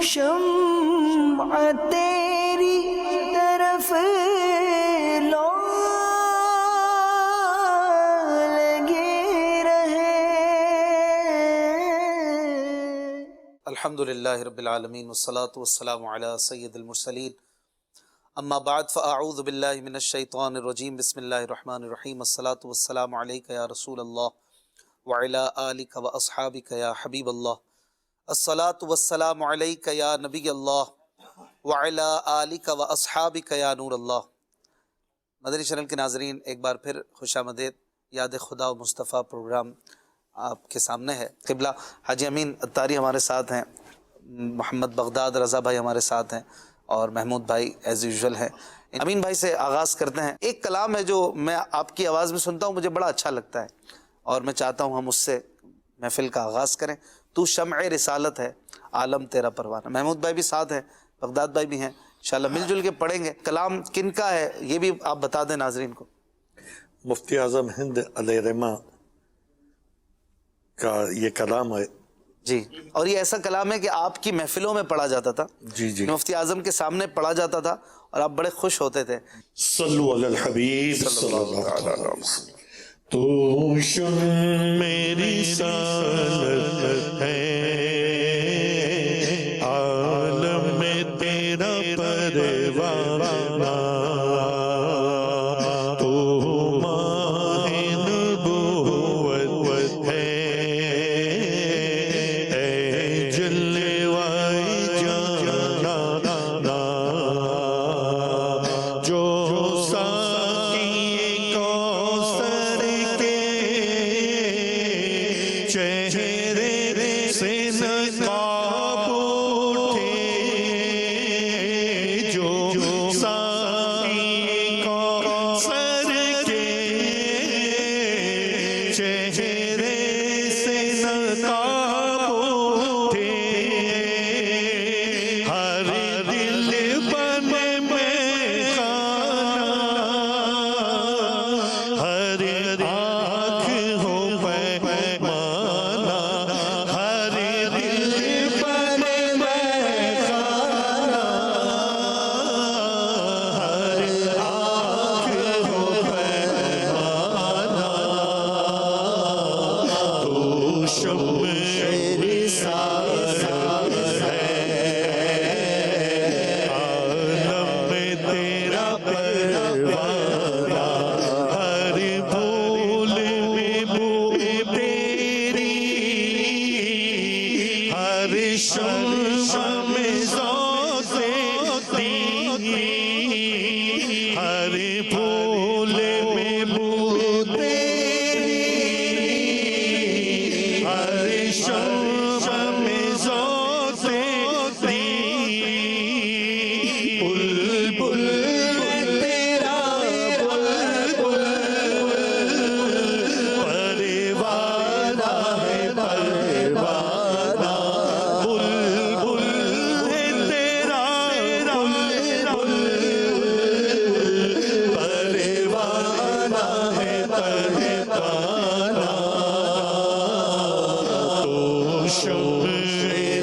شمع تیری طرف لو لگے رہے۔ الحمدللہ رب العالمین والصلاة والسلام علی سید المرسلین، اما بعد فاعوذ باللہ من الشیطان الرجیم، بسم اللہ الرحمن الرحیم، الصلاة والسلام علیک یا رسول اللہ وعلی آلک واصحابک یا حبیب اللہ، الصلاة والسلام علیک یا نبی اللہ وعلی آلک واصحابک یا نور اللہ۔ مدنی چینل کے ناظرین، ایک بار پھر خوش آمدید۔ یاد خدا و مصطفیٰ پروگرام آپ کے سامنے ہے۔ قبلہ حاجی امین اتاری ہمارے ساتھ ہیں، محمد بغداد رضا بھائی ہمارے ساتھ ہیں، اور محمود بھائی ایز یوزول ہیں۔ امین بھائی سے آغاز کرتے ہیں۔ ایک کلام ہے جو میں آپ کی آواز میں سنتا ہوں، مجھے بڑا اچھا لگتا ہے، اور میں چاہتا ہوں ہم اس سے محفل کا آغاز کریں۔ تو شمع رسالت ہے، عالم تیرا پروانہ۔ محمود بھائی بھی ساتھ ہیں، بغداد بھائی بھی ہیں، انشاءاللہ مل جل کے پڑھیں گے۔ کلام کن کا ہے یہ بھی آپ بتا دیں ناظرین کو۔ مفتی اعظم ہند علیہ رحمہ کا یہ کلام ہے جی، اور یہ ایسا کلام ہے کہ آپ کی محفلوں میں پڑھا جاتا تھا، جی مفتی اعظم کے سامنے پڑھا جاتا تھا، اور آپ بڑے خوش ہوتے تھے۔ صلو علی الحبیب صلی اللہ علیہ وسلم۔ تو شمع رسالت ہے، عالم میں تیرا پروانہ، تو ماہ نبوت ہے، اے جلوۂ جانانا، جو ساقی کوثر کے چہرے سے نقاب اٹھے، جو ساقی کوثر کے چہرے سے نقاب اٹھے، ہر دل بنے میں خانہ، ہر آنکھ ہو پیمانہ، ہر دل بنے میں خانہ، ہر آنکھ ہو پیمانہ، تو شمع رسالت ہے، عالم میں تیرا پروانہ، ہر پھول میں بو تیری، ہر شمع میں ذوق تیری، ہر پھول میں بو تیری، ہر شمع میں ذوق تیری، بلبل تیرا بلبل، پروانہ ہے پروانہ، بلبل ہے تیرا بلبل، پروانہ ہے پروانہ، تو شمع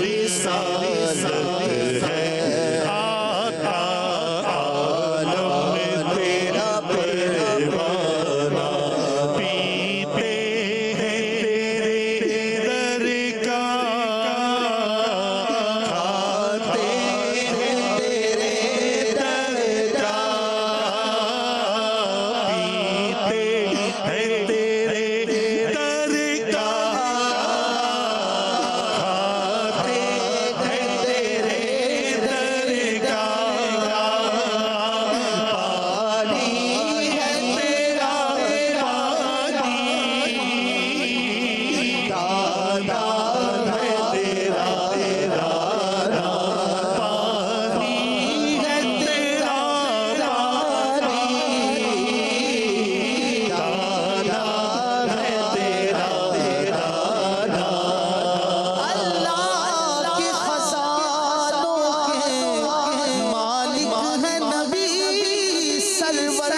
رسالت ہے، آقا عالم میں تیرا پروانہ، پیتے ہیں تیرے در کا، کھاتے ہیں تیرے در کا، پیتے ہیں تیرے در کا، کھاتے ہیں تیرے در کا، پانی ہے تیرا پانی، دانا ہے تیرا دانا، پانی ہے تیرا پانی، دانا ہے تیرا دانا، اللہ کے خزانوں کے مالک ہے نبی سرور،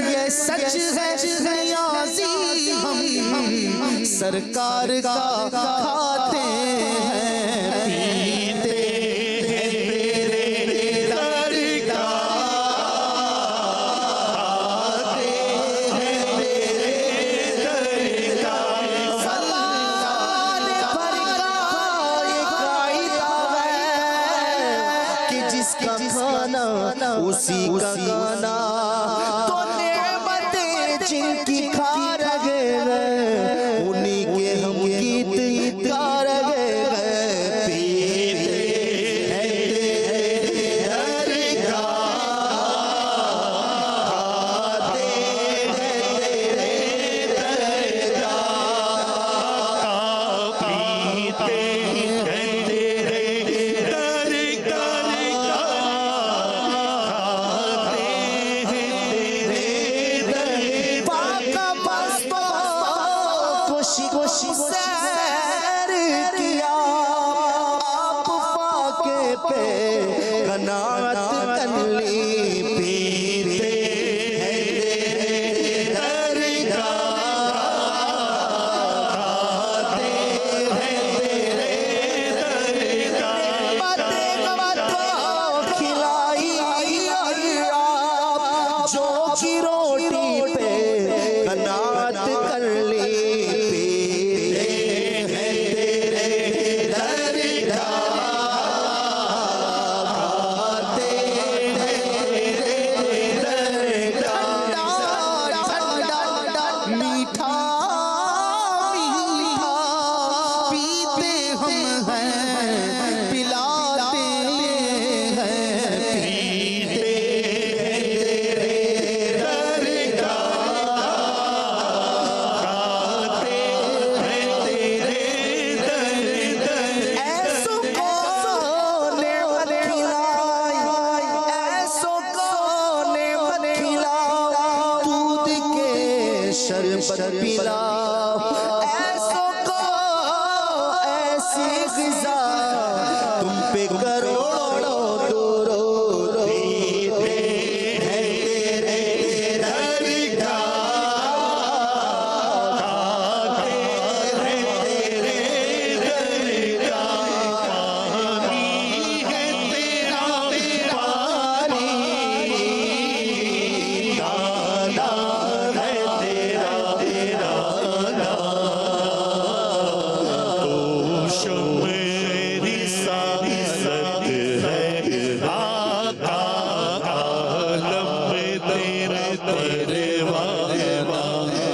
یہ سچ ہے نیازی ہم سرکار کا کھاتے ہیں پیتے اسی کا گانا تو نعمتیں جن کی کھا رہے ہیں انہی کے ہم گیت گا رہے ہیں پیتے ہیں تیرے درگاہ کھاتے ہیں تیرے درگاہ پیتے ہیں تیرے درگاہ خوشی سیر کیا آپ فاقے پہ قناعت کر لی پیتے ہیں تیرے درگاہ کھاتے ہیں تیرے درگاہ باتیں کھلائی اور آپ جو کی روٹی پہ قناعت کر لی شربت پلا ایسو کو ایسی غذا تم پہ کروڑوں درود پیتے ہیں تیرے درگاہ کھاتے ہیں تیرے درگاہ پانی ہے تیرا پانی دانا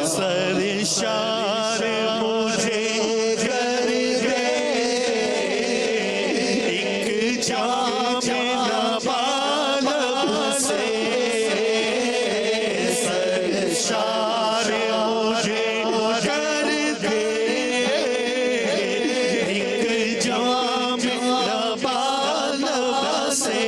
سرشار مجھے کر دے ایک جام لبالب سے سرشار مجھے کر دے ایک جام لبالب سے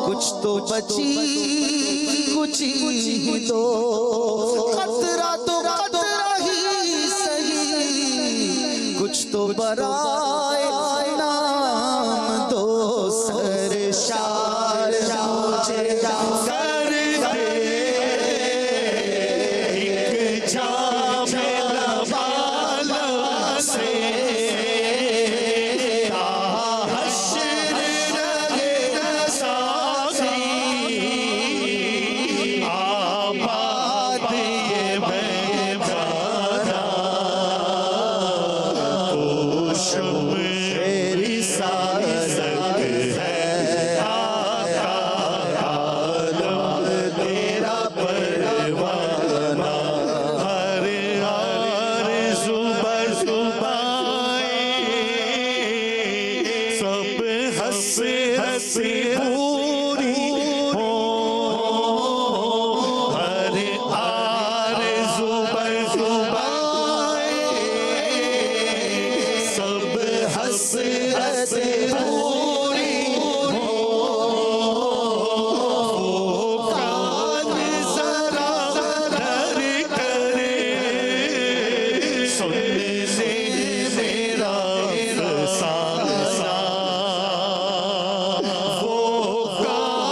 کچھ تو بچی کچھ ہی دو قطرہ تو قطرہ ہی صحیح کچھ تو برائے نام دو سرشار مجھے کر دے ایک جام لبالب سے ہنسی پوری ہو ہر آرزو پر زبائیں سب حسرت پوری ہو وہ کان ذرا در کرے سننے سے میرا افسانہ وہ کان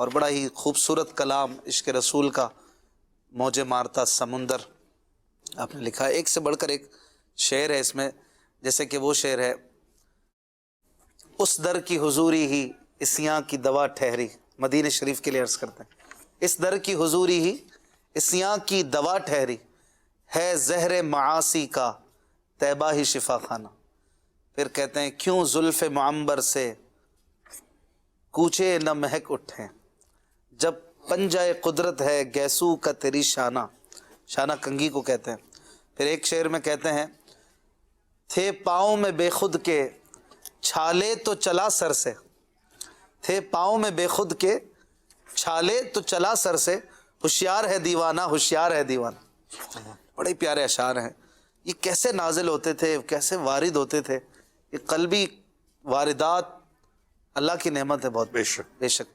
اور بڑا ہی خوبصورت کلام عشق رسول کا موجے مارتا سمندر آپ نے لکھا ہے. ایک سے بڑھ کر ایک شعر ہے اس میں، جیسے کہ وہ شعر ہے: اس در کی حضوری ہی اسیاں کی دوا ٹھہری. مدینہ شریف کے لیے عرض کرتے ہیں، اس در کی حضوری ہی اسیاں کی دوا ٹھہری، ہے زہر معاصی کا طیبہ ہی شفا خانہ. پھر کہتے ہیں کیوں زلف معمبر سے کوچے نہ مہک اٹھیں، جب پنجہ قدرت ہے گیسو کا تیری شانہ. شانہ کنگھی کو کہتے ہیں. پھر ایک شعر میں کہتے ہیں تھے پاؤں میں بے خود کے چھالے تو چلا سر سے، تھے پاؤں میں بے خود کے چھالے تو چلا سر سے، ہوشیار ہے دیوانہ ہوشیار ہے دیوانہ. بڑے پیارے اشعار ہیں. یہ کیسے نازل ہوتے تھے، کیسے وارد ہوتے تھے. یہ قلبی واردات اللہ کی نعمت ہے بہت. بے شک بے شک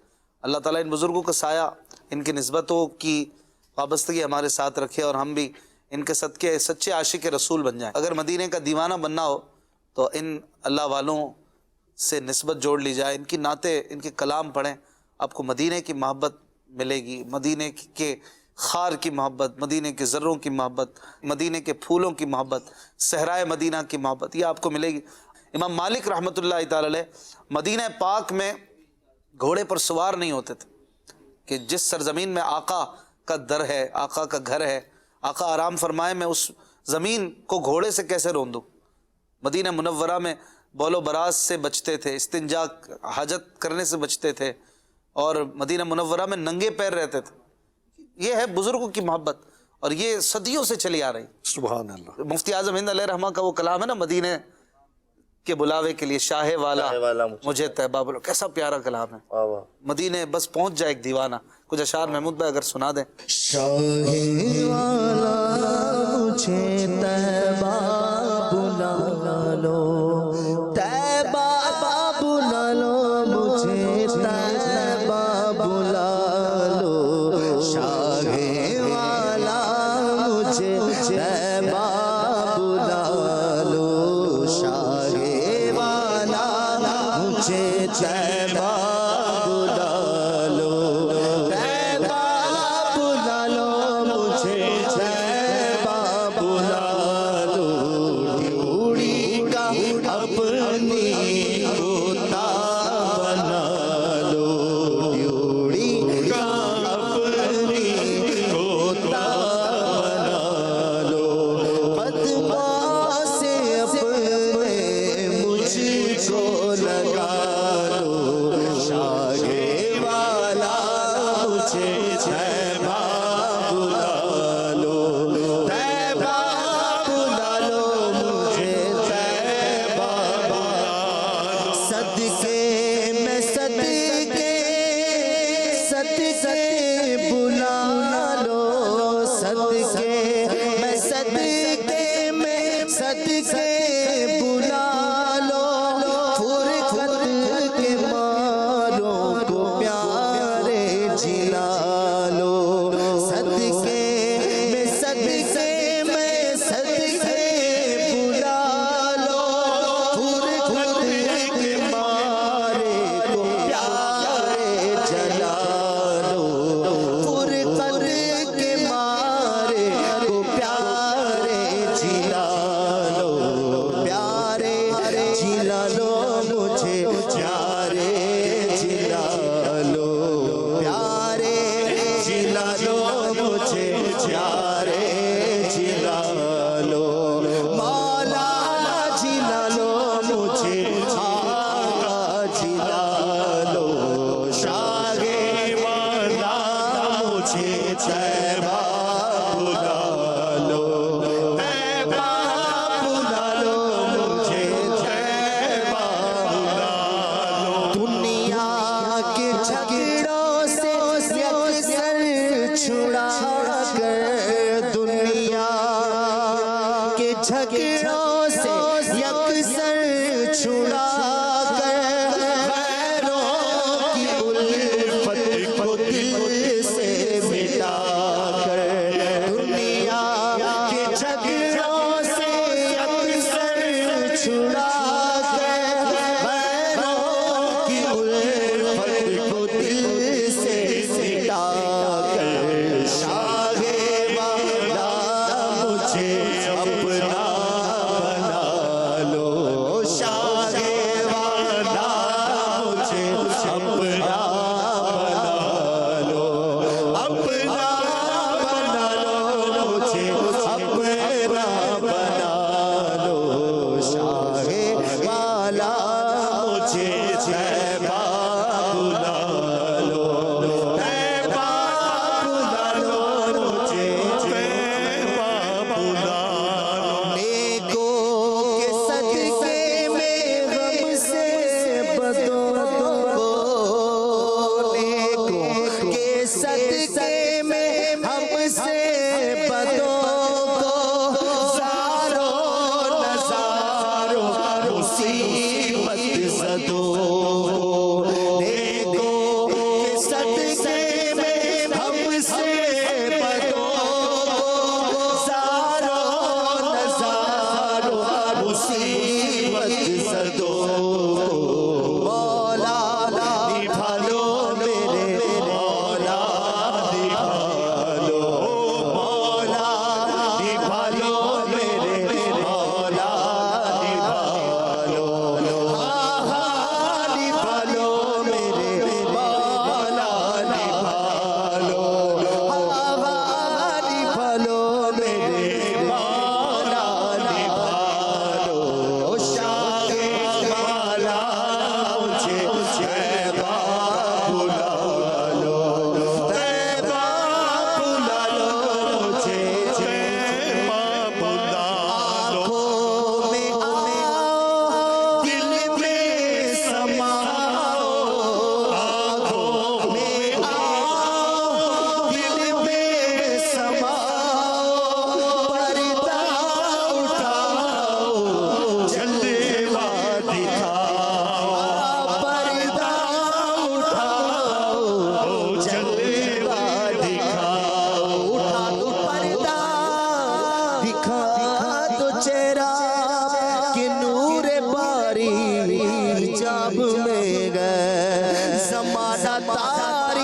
اللہ تعالیٰ ان بزرگوں کا سایہ، ان کی نسبتوں کی وابستگی ہمارے ساتھ رکھے، اور ہم بھی ان کے صدقے سچے عاشق رسول بن جائیں. اگر مدینے کا دیوانہ بننا ہو تو ان اللہ والوں سے نسبت جوڑ لی جائے، ان کی نعتیں، ان کے کلام پڑھیں، آپ کو مدینے کی محبت ملے گی، مدینے کے خار کی محبت، مدینے کے ذروں کی محبت، مدینے کے پھولوں کی محبت، صحرائے مدینہ کی محبت، یہ آپ کو ملے گی. امام مالک رحمۃ اللہ تعالی علیہ مدینہ پاک میں گھوڑے پر سوار نہیں ہوتے تھے کہ جس سرزمین میں آقا کا در ہے، آقا کا گھر ہے، آقا آرام فرمائے، میں اس زمین کو گھوڑے سے کیسے روندوں. مدینہ منورہ میں بول و براز سے بچتے تھے، استنجا حاجت کرنے سے بچتے تھے، اور مدینہ منورہ میں ننگے پیر رہتے تھے. یہ ہے بزرگوں کی محبت، اور یہ صدیوں سے چلی آ رہی. سبحان اللہ. مفتی اعظم ہند علیہ رحمہ کا وہ کلام ہے نا، مدینے کے بلاوے کے لیے شاہ والا مجھے طیبہ بلو. کیسا پیارا کلام ہے. مدینے بس پہنچ جائے ایک دیوانہ. کچھ اشعار محمود بھائی اگر سنا دیں. شاہ والا مجھے طیبہ بلا لو، طیبہ بلا لو، مجھے طیبہ بلا لو. شاہ والا مجھے طیبہ بلا لو، شاہ والا مجھے طیبہ بلا لو، طیبہ بلا لو، مجھے طیبہ بلا لو. ڈیوڑی کا اپنی ہوتا بنا لو، ڈیوڑی کا اپنی ہوتا بنا لو. بدماں سے اپنے مجھ کو لگا لو، شاہ والا مجھے طیبہ بلا لو، طیبہ بلا لو، مجھے طیبہ بلا لو. صدقے میں صدقے صدقے بلا لو، صدقے میں صدقے میں صدقے بلا لو. فرقت کے ماروں کو پیارے جلا لو، صدقے میں صدقے میں صدقے بلا لو. فرقت کے مارے کو پیارے جلا لو، فرقت کے مارے کو پیارے جلا لو. پیارے جلا لو، مجھے پیارے جلا لو، پیارے جلا لو، مجھے پیارے جلا لو. مولا جلا لو، مجھے آقا جلا لو. شاہ والا مجھے طیبہ بلا لو، طیبہ بلا لو، مجھے طیبہ بلا لو. دنیا کے جھگڑوں سے یکسر چھڑا کر، دنیا کے جھگڑوں سے یکسر چھڑا کر، غیروں کی الفت کو دل سے مٹا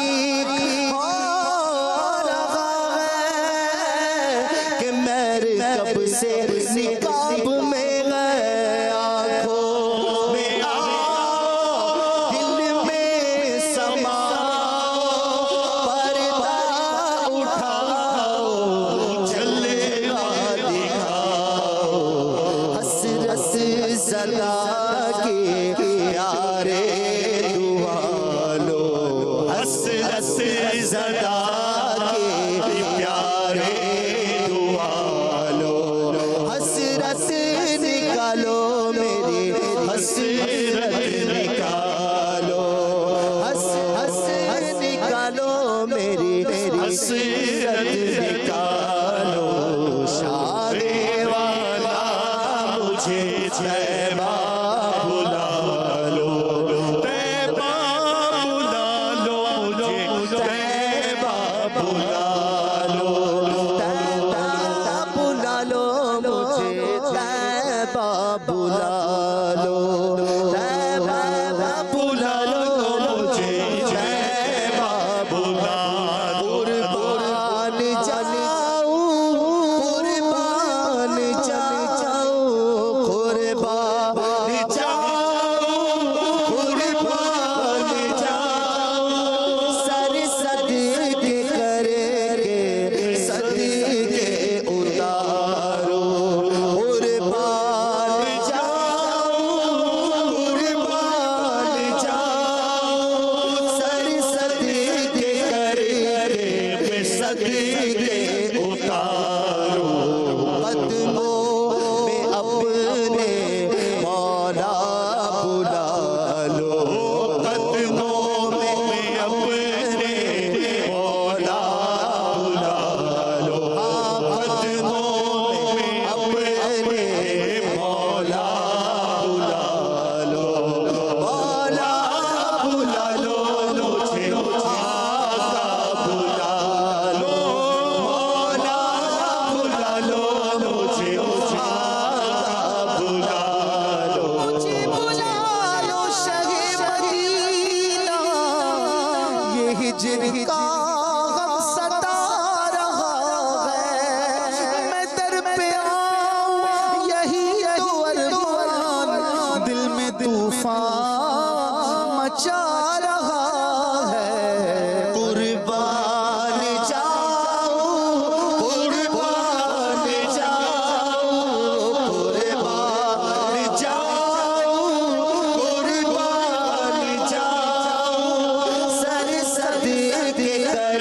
باریک ہو رہا ہے کہ مرکب سے نقاب میں گئے آنکھوں میں آؤ دل میں سماؤ پردہ اٹھاؤ جلوہ دکھاؤ حسرت زدہ کے پیارے دوالو حسرت زدہ کے پیارے دوالو حسرت نکالو میری حسرت نکالو حسرت نکالو میری حسرت نکالو شادی والا مجھے طیبہ بلا لو طیبہ بلا لو مجھے طیبہ بلا لو طیبہ بلا لو مجھے طیبہ بلا لو طیبہ بلا لو مجھے طیبہ بلا لو قربان جاؤں قربان جاؤں قربان جاؤں قربان جاؤں سر صدقے کر کے صدقے اتارو قربان جاؤں قربان جاؤں سر صدقے کر کے صدقے اتارو قدموں میں اپنے مولا بلا لو قدموں میں اپنے مولا بلا لو قدموں میں اپنے مولا بلا لو مولا بلا لو مجھے آقا بلا لو مولا بلا لو مجھے آقا بلا لو مجھے بلا لو شہ مدینہ یہ ہجر کا غم ستا رہا ہے میں در پہ آؤں یہی تو ارمان دل میں طوفان مچا رہا ہے قربان جاؤں قربان جاؤں قربان جاؤں قربان جاؤں سر صدقے کر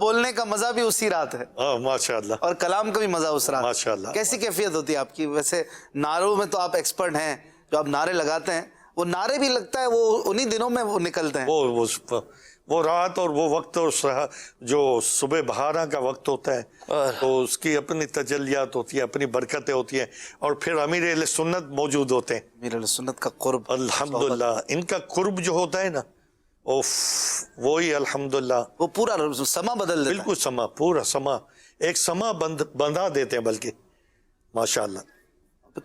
بولنے کا مزہ بھی اسی رات ہے ہاں ماشاءاللہ، اور کلام کا بھی مزہ اس رات. ماشاءاللہ. کیسی کیفیت ہوتی ہے آپ کی؟ ویسے نعروں میں تو آپ ایکسپرٹ ہیں، جو آپ نعرے لگاتے ہیں وہ نعرے بھی لگتا ہے وہ انہی دنوں میں وہ نکلتے ہیں. وہ رات اور وہ وقت اور جو صبح بہاراں کا وقت ہوتا ہے تو اس کی اپنی تجلیات ہوتی ہیں، اپنی برکتیں ہوتی ہیں، اور پھر امیر اہل سنت موجود ہوتے ہیں. امیر اہل سنت کا قرب، الحمدللہ ان کا قرب جو ہوتا ہے نا، وہی الحمدللہ وہ پورا سما بدل دیتا ہے. بالکل سما، پورا سما، ایک سما بندھا دیتے ہیں بلکہ. ماشاءاللہ.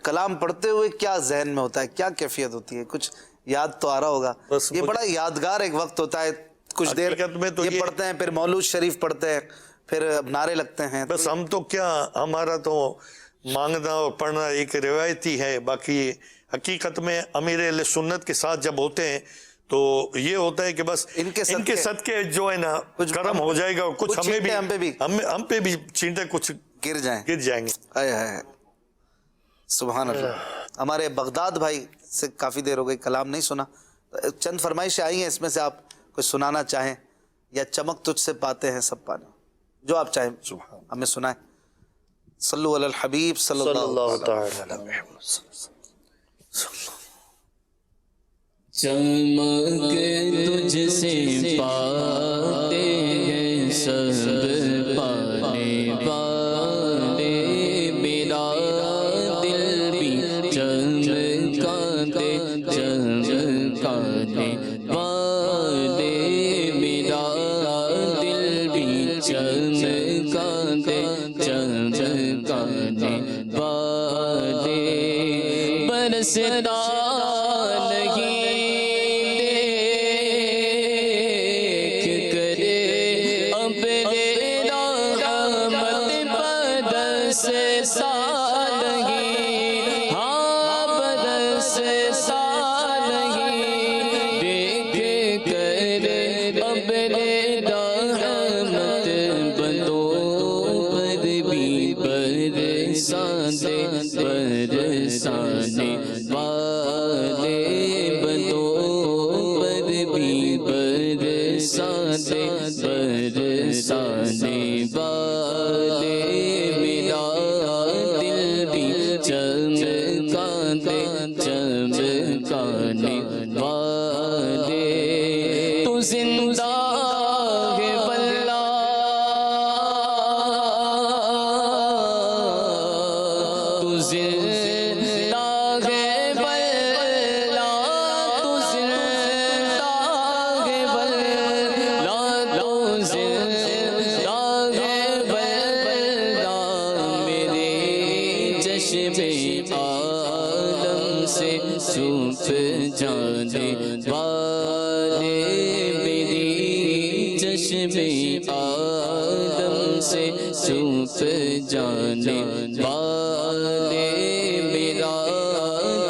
کلام پڑھتے ہوئے کیا ذہن میں ہوتا ہے، کیا کیفیت ہوتی ہے؟ کچھ یاد تو آ رہا ہوگا. یہ بڑا یادگار ایک وقت ہوتا ہے. کچھ دیر میں تو یہ پڑھتے ہیں، پھر مولود شریف پڑھتے ہیں، پھر نعرے لگتے ہیں. بس ہم تو کیا، ہمارا تو مانگنا اور پڑھنا ایک روایتی ہے. باقی حقیقت میں امیر اہل سنت کے ساتھ جب ہوتے ہیں تو یہ ہوتا ہے کہ بس ان کے صدقے جو ہے نا کرم ہو جائے گا، اور کچھ ہم پہ بھی چینٹے کچھ گر جائیں گے. سبحان اللہ. ہمارے بغداد بھائی سے کافی دیر ہو گئی کلام نہیں سنا، چند فرمائشیں آئی ہیں، اس میں سے آپ کوئی سنانا چاہیں، یا چمک تجھ سے پاتے ہیں سب پانے، جو آپ چاہیں ہمیں سنائیں. صلو علی الحبیب صلی اللہ تعالی علیہ وسلم. چمک تجھ سے پاتے ہیں سب پانے والے، میرا دل بھی چمکاتے چمکانے والے، میرا دل بھی چمکاتے چمکانے والے، برستا جانے والے، میرا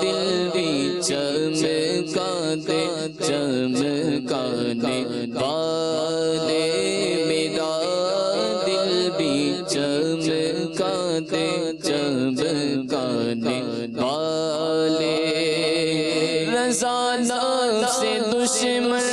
دل بھی چمکاتے چمکانے والے، میرا دل بھی چمکاتے چمکانے والے، رضا نفس سے دشمن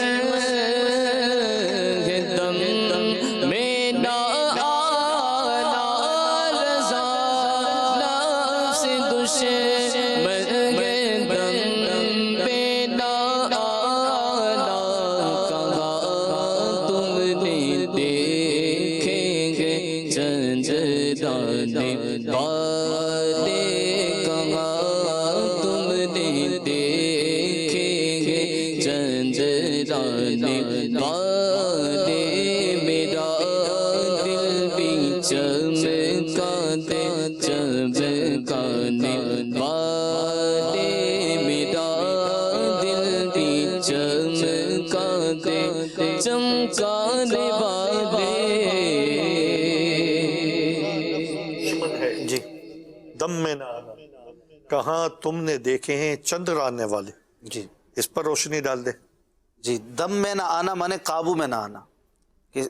کہاں تم نے دیکھے ہیں چندر آنے والے. جی اس پر روشنی ڈال دے. جی دم میں نہ آنا مانے قابو میں نہ آنا، کہ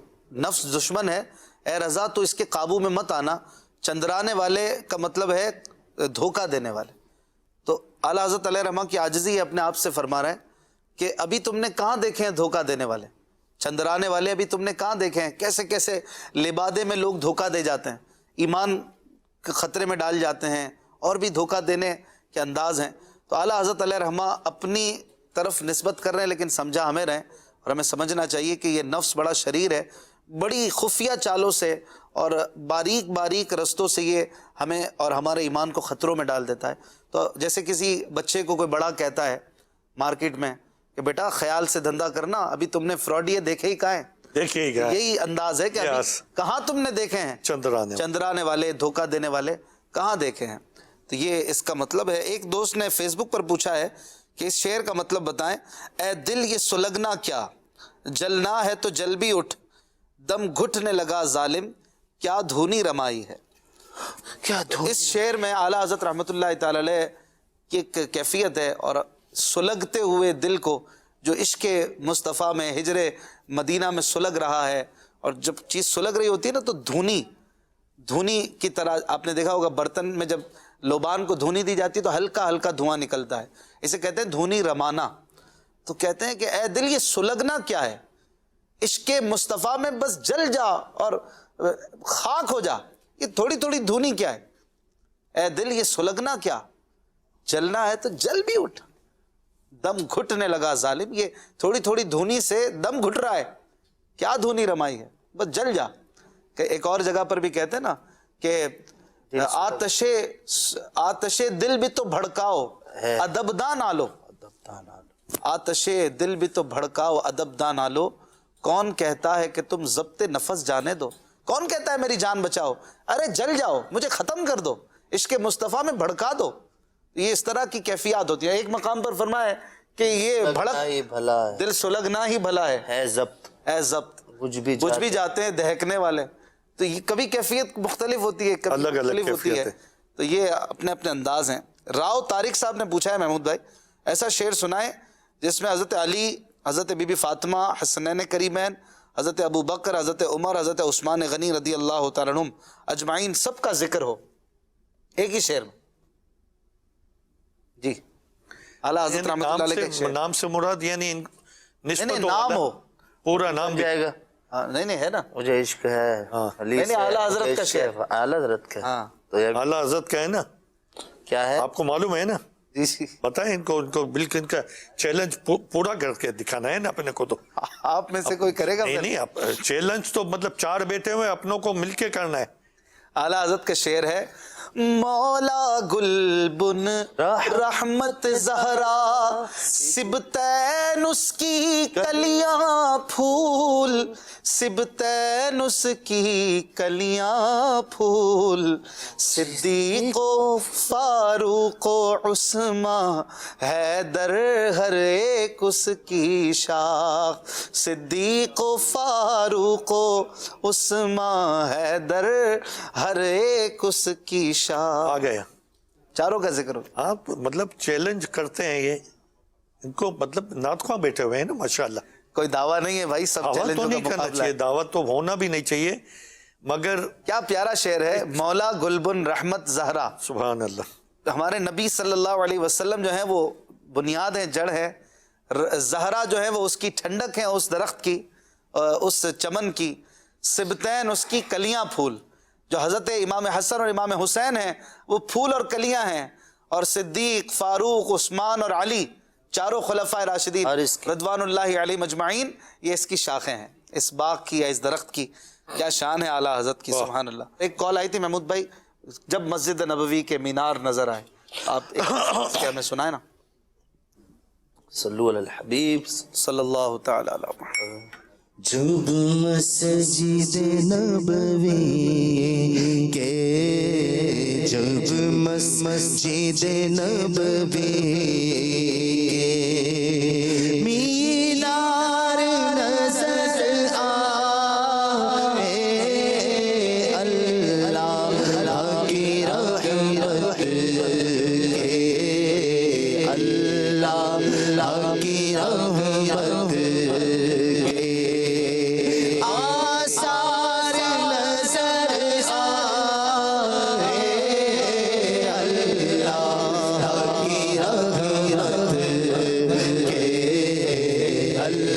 نفس دشمن ہے، اے رضا تو اس کے قابو میں مت آنا. چندرانے والے کا مطلب ہے دھوکہ دینے والے. تو اعلیٰ حضرت علیہ رحمہ کی عاجزی اپنے آپ سے فرما رہے ہیں کہ ابھی تم نے کہاں دیکھے ہیں دھوکہ دینے والے. چندرانے والے ابھی تم نے کہاں دیکھے ہیں؟ کیسے کیسے لبادے میں لوگ دھوکہ دے جاتے ہیں، ایمان خطرے میں ڈال جاتے ہیں، اور بھی دھوکہ دینے کے انداز ہیں۔ تو اعلیٰ حضرت علیہ رحمہ اپنی طرف نسبت کر رہے ہیں، لیکن سمجھا ہمیں رہیں، اور ہمیں سمجھنا چاہیے کہ یہ نفس بڑا شریر ہے، بڑی خفیہ چالوں سے اور باریک باریک رستوں سے یہ ہمیں اور ہمارے ایمان کو خطروں میں ڈال دیتا ہے۔ تو جیسے کسی بچے کو کوئی بڑا کہتا ہے مارکیٹ میں کہ بیٹا خیال سے دھندا کرنا، ابھی تم نے فراڈیے دیکھے ہی کہاں ہیں؟ دیکھیے گا، یہی انداز ہے کہ ابھی کہاں تم نے دیکھے ہیں چندرانے والے، دھوکہ دینے والے کہاں دیکھے ہیں؟ تو یہ اس کا مطلب ہے۔ ایک دوست نے فیس بک پر پوچھا ہے کہ اس شعر کا مطلب بتائیں۔ اے دل یہ سلگنا کیا، جلنا ہے تو جل بھی اٹھ، دم گھٹنے لگا ظالم، کیا دھونی رمائی ہے۔ کیا اس شعر میں اعلیٰ حضرت رحمۃ اللہ تعالی علیہ کی ایک کیفیت ہے، اور سلگتے ہوئے دل کو جو عشق مصطفیٰ میں ہجر مدینہ میں سلگ رہا ہے، اور جب چیز سلگ رہی ہوتی ہے نا تو دھونی کی طرح، آپ نے دیکھا ہوگا برتن میں جب لوبان کو دھونی دی جاتی ہے تو ہلکا ہلکا دھواں نکلتا ہے، اسے کہتے ہیں دھونی رمانا۔ تو کہتے ہیں کہ اے دل یہ سلگنا کیا ہے، عشق مصطفیٰ میں بس جل جا اور خاک ہو جا، یہ تھوڑی تھوڑی دھونی کیا ہے؟ اے دل یہ سلگنا کیا، جلنا ہے تو جل بھی اٹھ، دم گھٹنے لگا ظالم، یہ تھوڑی تھوڑی دھونی سے دم گھٹ رہا ہے، کیا دھونی رمائی ہے، بس جل جا۔ کہ ایک اور جگہ پر بھی کہتے ہیں نا کہ آتش دل بھی تو بھڑکاؤ ادب دان آلو، آتش دل بھی تو بھڑکاؤ ادب دان آلو، کون کہتا ہے کہ تم ضبط نفس جانے دو، کون کہتا ہے میری جان بچاؤ، ارے جل جاؤ، مجھے ختم کر دو، عشق مصطفیٰ میں بھڑکا دو۔ یہ اس طرح کی کیفیات ہوتی ہیں۔ ایک مقام پر فرمایا کہ یہ بھڑک دل سلگنا ہی بھلا ہے ضبط بجھ بھی جاتے ہیں دہکنے والے۔ تو یہ کبھی کیفیت مختلف ہوتی ہے، کبھی مختلف ہوتی ہے، تو یہ اپنے اپنے انداز ہیں۔ راؤ طارق صاحب نے پوچھا ہے محمود بھائی ایسا شعر سنائیں جس میں حضرت علی، حضرت بی بی فاطمہ، حسنین کریمین، حضرت ابو بکر، حضرت عمر، حضرت عثمان غنی رضی اللہ تعالیٰ عنہم اجمعین سب کا ذکر ہو ایک ہی شعر میں۔ جی اعلیٰ حضرت رحمۃ اللہ علیہ کے شعر، نام سے مراد یعنی نسبت نام ہو، پورا نام جائے گا۔ نہیں ہے نا، مجھے عشق ہے علی سے، اعلیٰ حضرت کا شعر، اعلیٰ حضرت کا، ہاں تو یہ اعلیٰ حضرت کا ہے نا، کیا ہے آپ کو معلوم ہے نا؟ جی بتائیں ان کو بالکل ان کا چیلنج پورا کر کے دکھانا ہے نا اپنے کو۔ تو آپ میں سے کوئی کرے گا؟ نہیں، آپ چیلنج تو مطلب چار بیٹے ہوئے اپنوں کو مل کے کرنا ہے۔ اعلیٰ حضرت کا شعر ہے، مولا گلبن رحمت زہرا سبتین اس کی کلیاں پھول، سبتین اس کی کلیاں پھول، صدیق و فاروق و عثمان حیدر ہر ایک اس کی شاخ، صدیق و فاروق و عثمان حیدر ہر ایک اس کی شاخ۔ آ گیا، چاروں کا ذکر ہو۔ آپ مطلب چیلنج کرتے ہیں یہ ان کو، مطلب نعت خواں بیٹھے ہوئے ہیں نا ماشاءاللہ۔ کوئی دعویٰ نہیں ہے بھائی، سب دعوت تو چیلنجوں نہیں کا کرنا مقابلہ چاہیے، ہے۔ دعوت تو ہونا بھی نہیں چاہیے، مگر کیا پیارا شعر ہے، مولا گلبن رحمت زہرا، سبحان اللہ۔ ہمارے نبی صلی اللہ علیہ وسلم جو ہیں وہ بنیاد ہیں، جڑ ہے، زہرا جو ہے وہ اس کی ٹھنڈک ہے، اس درخت کی، اس چمن کی، سبتین اس کی کلیاں پھول، جو حضرت امام حسن اور امام حسین ہیں وہ پھول اور کلیاں ہیں، اور صدیق، فاروق، عثمان اور علی چاروں خلفائے راشدین رضوان اللہ علیہم اجمعین یہ اس کی شاخیں ہیں، اس باغ کی یا اس درخت کی۔ کیا شان ہے اعلیٰ حضرت کی، سبحان اللہ۔ ایک کال آئی تھی محمود بھائی، جب مسجد نبوی کے مینار نظر آئے، آپ کیا ہمیں سنائے نا؟ صلو علی الحبیب صلی اللہ تعالی علیہ وسلم۔ جب مسجد نبوی کے، جب مسجد نبوی کے مینار نظر آئے، اللہ کی رحمت کے، اللہ کی رحمت اللہ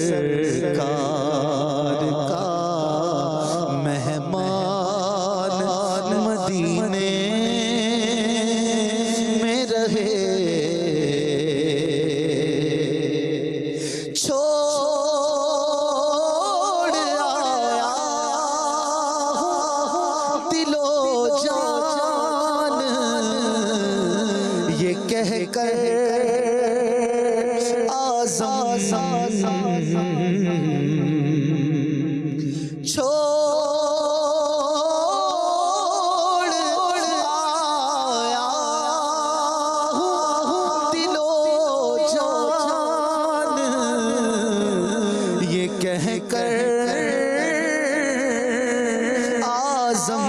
سرکار کا مہمان مدینے میں رہے چھوڑ آیا دل و جان یہ کہہ کر چھوڑ آیا دل و جان یہ کہہ کر آزم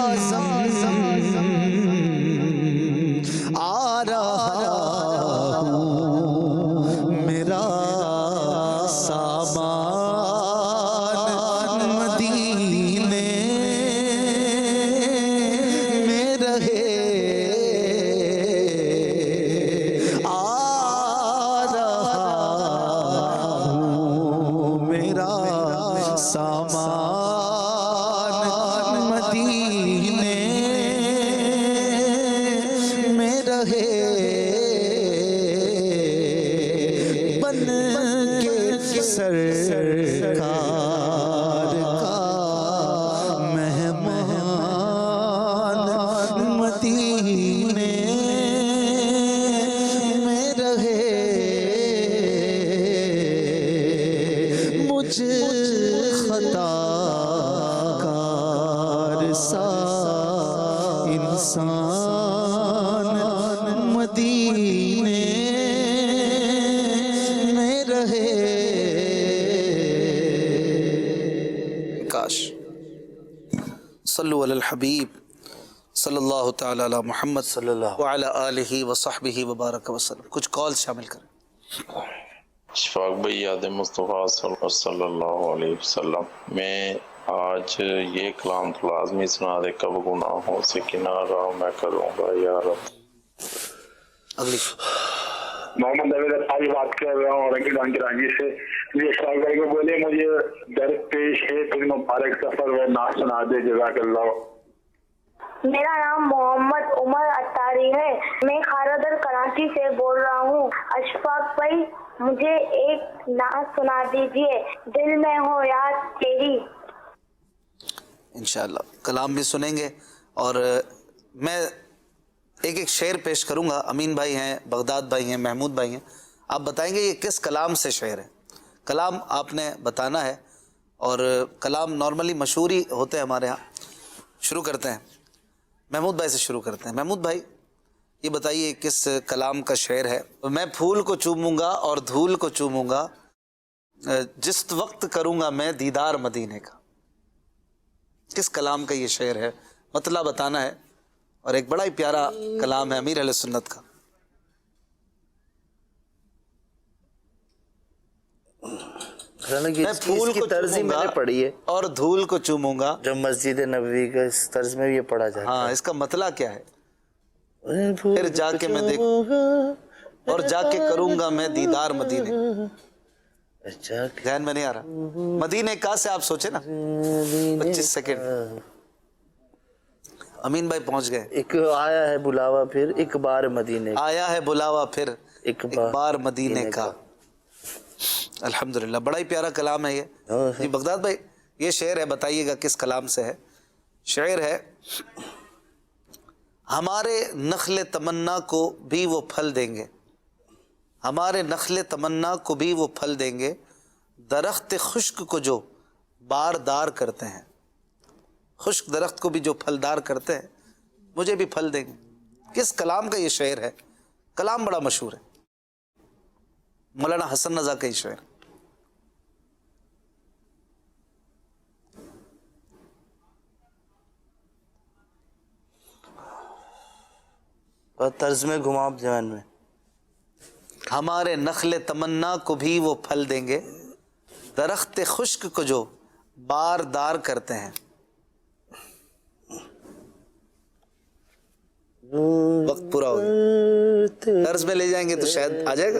آ رہا ہوں میرا سامان مدینے میں رہے آ رہا ہوں میرا سامان مدینے میں رہے بن کے سرکار کا مہمان مدینے میں رہے مجھ خطا کار سا انسان مدینے میں رہے کاش صلو علی الحبیب صلی اللہ تعالی علی محمد صلی اللہ وعلی آلہ وصحبہ وبارک وسلم. کچھ کال شامل کریں. اشفاق بھائی یاد مصطفیٰ صلی اللہ علیہ وسلم میں آج یہ کلام تو لازمی سنا دے کب گناہ ہو سے کنارہ میں کروں گا یا رب. اگلی محمد نوید اطاری بات کر رہا ہوں رنگی رانگی سے. یہ اشفاق بھائی کو بولے مجھے درد پیش ہے پھر مبارک سفر و نعت سنا دے جزاک اللہ. میرا نام محمد عمر اطاری ہے. میں خاردر کراچی سے بول رہا ہوں. اشفاق بھائی مجھے ایک نعت سنا دیجئے دل میں ہو یاد تیری. انشاءاللہ کلام بھی سنیں گے اور میں ایک ایک شعر پیش کروں گا. امین بھائی ہیں, بغداد بھائی ہیں, محمود بھائی ہیں. آپ بتائیں گے یہ کس کلام سے شعر ہے. کلام آپ نے بتانا ہے اور کلام نارملی مشہور ہی ہوتے ہیں ہمارے ہاں. شروع کرتے ہیں, محمود بھائی سے شروع کرتے ہیں. محمود بھائی یہ بتائیے کس کلام کا شعر ہے. میں پھول کو چوموں گا اور دھول کو چوموں گا جس وقت کروں گا میں دیدار مدینے کا. کس کلام کا یہ شعر ہے, مطلع بتانا ہے. اور ایک بڑا ہی پیارا کلام ہے امیر اہل سنت کا. میں پھول کو طرز میں نے پڑھی ہے اور دھول کو چوموں گا جو مسجد نبوی کا اس طرز میں بھی یہ پڑھا جاتا ہے. ہاں, اس کا مطلع کیا ہے؟ پھر جا کے میں دیکھوں اور جا کے کروں گا میں دیدار مدینے. ذہن میں نہیں آ رہا. مدینے کا سے آپ سوچے نا 25 سیکنڈ. امین بھائی پہنچ گئے. ایک آیا ہے بلاوا پھر ایک بار مدینے کا. آیا ہے بلاوا پھر ایک بار مدینے کا. الحمدللہ بڑا ہی پیارا کلام ہے یہ. جی بغداد بھائی یہ شعر ہے, بتائیے گا کس کلام سے ہے. شعر ہے ہمارے نخل تمنا کو بھی وہ پھل دیں گے, ہمارے نخل تمنا کو بھی وہ پھل دیں گے, درخت خشک کو جو باردار کرتے ہیں. خشک درخت کو بھی جو پھلدار کرتے ہیں مجھے بھی پھل دیں گے. کس کلام کا یہ شعر ہے؟ کلام بڑا مشہور ہے, مولانا حسن رضا کا یہ شعر. اور طرز میں گھماؤ ذہن میں. ہمارے نخل تمنا کو بھی وہ پھل دیں گے, درخت خشک کو جو باردار کرتے ہیں. وقت پورا ہو گیا. طرز میں لے جائیں گے تو شاید آ جائے گا.